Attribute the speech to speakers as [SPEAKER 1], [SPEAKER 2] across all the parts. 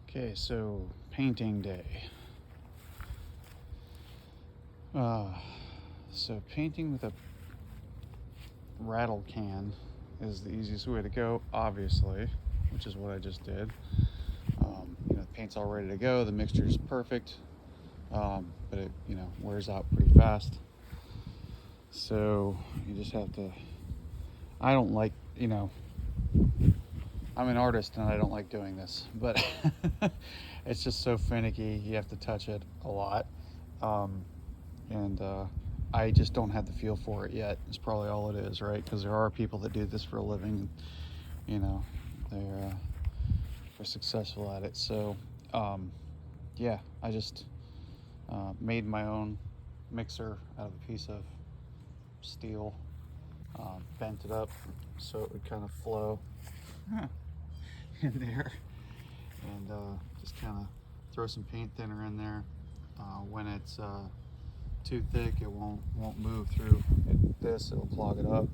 [SPEAKER 1] Okay, so painting day. So painting with a rattle can is the easiest way to go, obviously, which is what I just did. The paint's all ready to go. The mixture is perfect, but it wears out pretty fast. So you just have to. I don't like I'm an artist and I don't like doing this, but it's just so finicky. You have to touch it a lot. And I just don't have the feel for it yet. It's probably all it is, right? Because there are people that do this for a living, and they're successful at it. So yeah, I just made my own mixer out of a piece of steel, bent it up so it would kind of flow in there, and just kind of throw some paint thinner in there. When it's too thick, it won't move through this. It'll clog it up.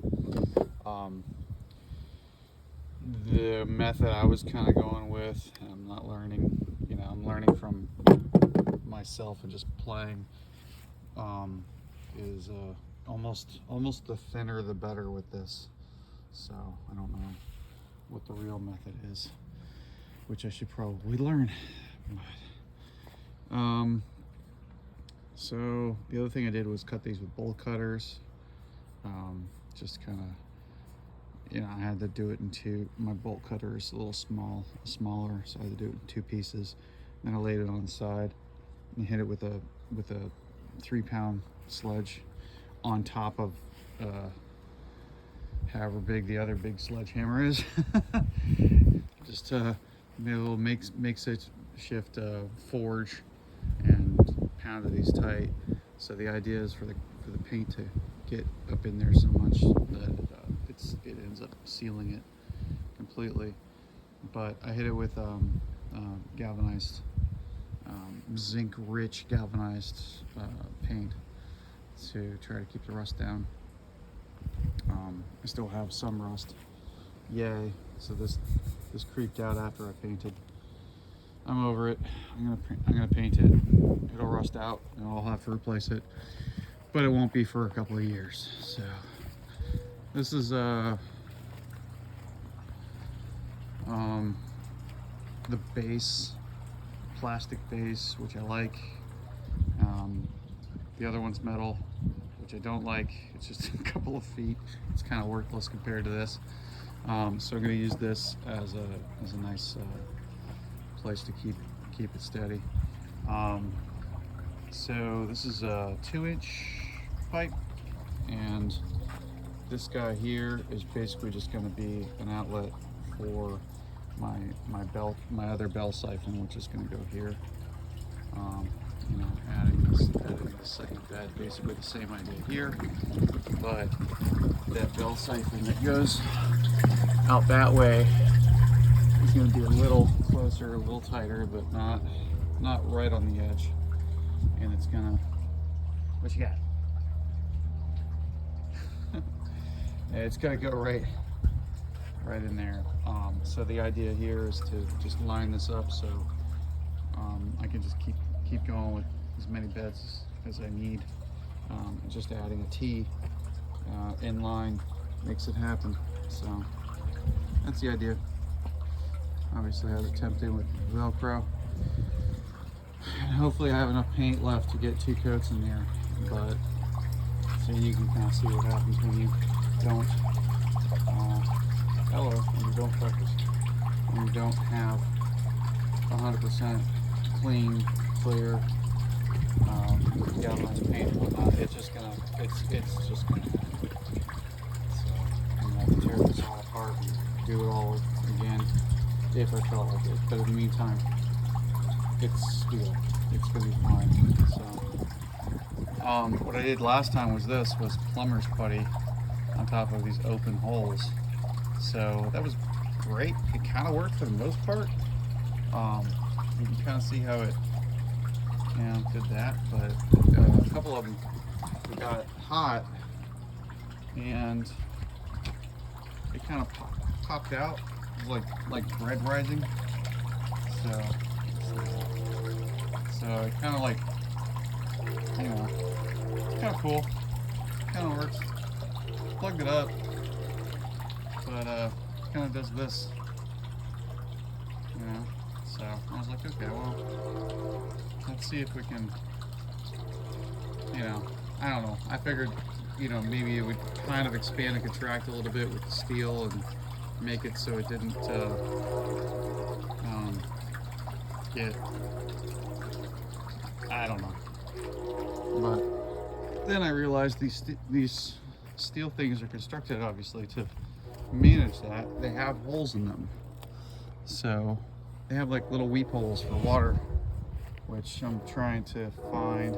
[SPEAKER 1] The method I was kind of going with, and I'm not learning, I'm learning from myself and just playing, is almost the thinner the better with this. So I don't know what the real method is, which I should probably learn. But, so the other thing I did was cut these with bolt cutters. Just kind of, I had to do it in two. My bolt cutter is a little smaller, so I had to do it in two pieces. Then I laid it on the side and hit it with a 3-pound sledge on top of however big the other big sledgehammer is. Just made a little makes it shift forge and pounded these tight. So the idea is for the paint to get up in there so much that it ends up sealing it completely. But I hit it with galvanized, zinc-rich galvanized paint to try to keep the rust down. I still have some rust. Yay! So this creeped out after I painted. I'm over it. I'm gonna paint it. It'll rust out, and I'll have to replace it. But it won't be for a couple of years. So this is the base, plastic base, which I like. The other one's metal, which I don't like. It's just a couple of feet. It's kind of worthless compared to this. So I'm going to use this as a nice place to keep it steady. So this is a 2-inch pipe, and this guy here is basically just going to be an outlet for my other bell siphon, which is going to go here. Adding this second bed, basically the same idea here, but that bell siphon that goes out that way is going to be a little closer, a little tighter, but not right on the edge. And it's gonna, what you got? It's gonna go right in there. So the idea here is to just line this up so I can just keep going with as many beds as I need. Just adding a T in line makes it happen. So that's the idea. Obviously I have it tempting with Velcro. And hopefully I have enough paint left to get 2 coats in there, but so you can kind of see what happens when you don't when you don't practice, when you don't have 100% clean, clear galvanized paint and whatnot. It's just gonna happen. So I'm gonna have to tear this all apart and do it all over again if I felt like it. But in the meantime, it's steel. It's gonna be fine. So what I did last time was plumber's putty on top of these open holes. So that was great. It kind of worked for the most part. You can kind of see how it did that, but a couple of them got hot and it kind of popped out like bread rising. So So it kind of like, you know, it's kind of cool. Kind of works. Plugged it up, but kind of does this, you know. So I was like, okay, well, let's see if we can, you know, I don't know. I figured, you know, maybe it would kind of expand and contract a little bit with the steel and make it so it didn't get, I don't know. But then I realized these steel things are constructed obviously to manage that. They have holes in them, so they have like little weep holes for water, which I'm trying to find.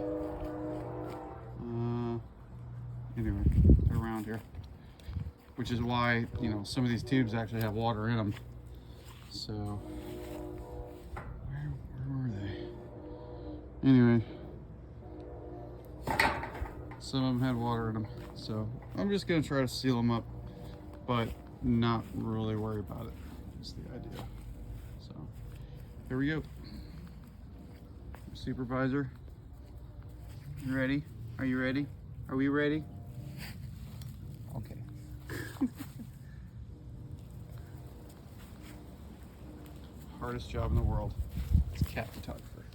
[SPEAKER 1] Anyway, they're around here, which is why, you know, some of these tubes actually have water in them. So where were they? Anyway, some of them had water in them, so I'm just gonna try to seal them up, but not really worry about it. That's the idea. So here we go. Supervisor, you ready? Are you ready? Are we ready? Okay. Hardest job in the world. It's cat photographer.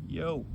[SPEAKER 1] Yo.